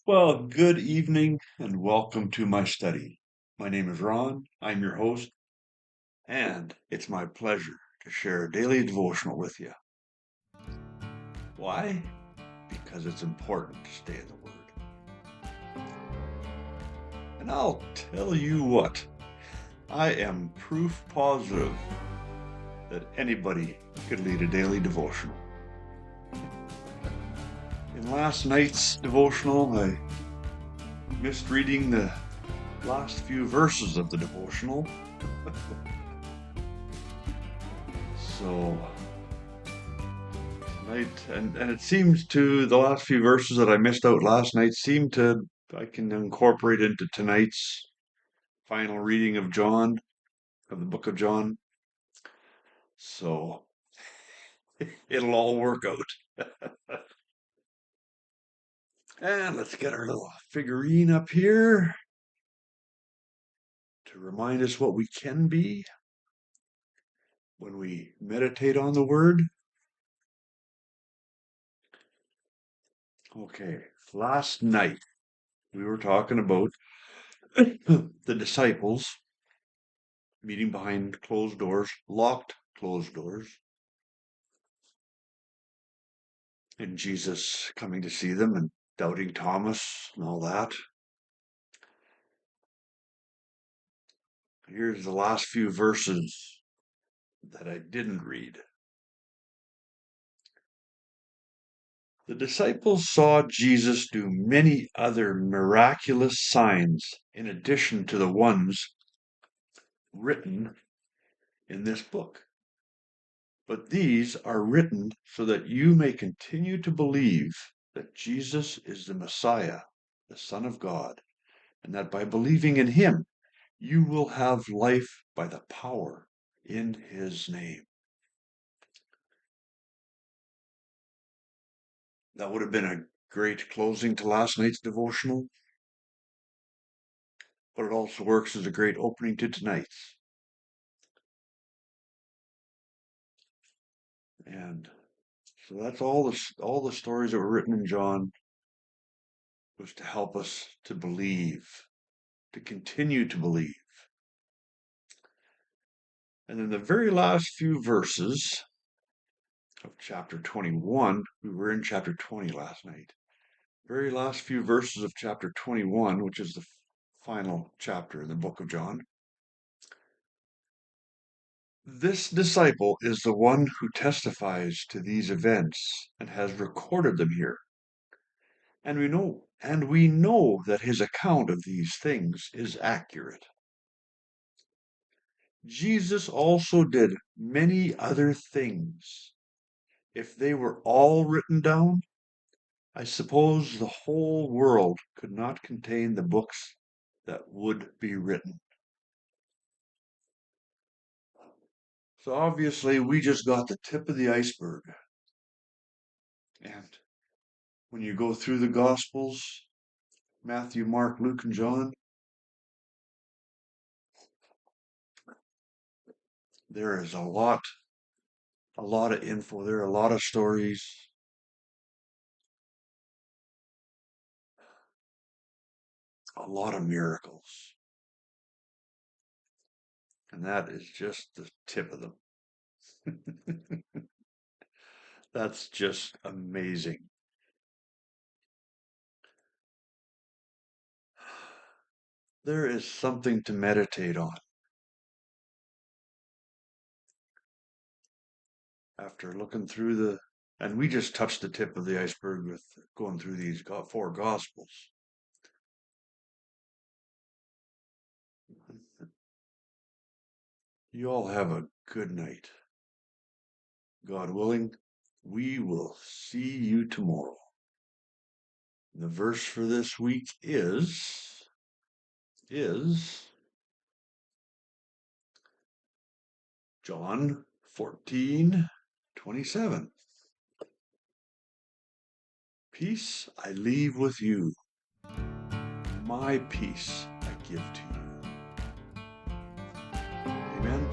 Well, good evening and welcome to my study. My name is Ron, I'm your host, and it's my pleasure to share a daily devotional with you. Why? Because it's important to stay in the Word. And I'll tell you what, I am proof positive that anybody could lead a daily devotional. In last night's devotional, I missed reading the last few verses of the devotional. So tonight, and it seems to the last few verses that I missed out last night seem to I can incorporate into tonight's final reading of John, of the book of John. So it'll all work out. And let's get our little figurine up here to remind us what we can be when we meditate on the word. Okay, last night we were talking about the disciples meeting behind closed doors, locked closed doors, and Jesus coming to see them and doubting Thomas and all that. Here's the last few verses that I didn't read. The disciples saw Jesus do many other miraculous signs in addition to the ones written in this book. But these are written so that you may continue to believe that Jesus is the Messiah, the Son of God, and that by believing in him, you will have life by the power in his name. That would have been a great closing to last night's devotional, but it also works as a great opening to tonight's. And so that's all the stories that were written in John was to help us to believe, to continue to believe. And in the very last few verses of chapter 21, we were in chapter 20 last night. Very last few verses of chapter 21, which is the final chapter in the book of John. This disciple is the one who testifies to these events and has recorded them here. And we know that his account of these things is accurate. Jesus also did many other things. If they were all written down, I suppose the whole world could not contain the books that would be written. So obviously, we just got the tip of the iceberg. And when you go through the Gospels, Matthew, Mark, Luke, and John, there is a lot of info. There are a lot of stories, a lot of miracles. And that is just the tip of them. That's just amazing. There is something to meditate on after looking through and we just touched the tip of the iceberg with going through these four Gospels. You all have a good night. God willing, we will see you tomorrow. The verse for this week is John 14:27. Peace I leave with you. My peace I give to you. Amen.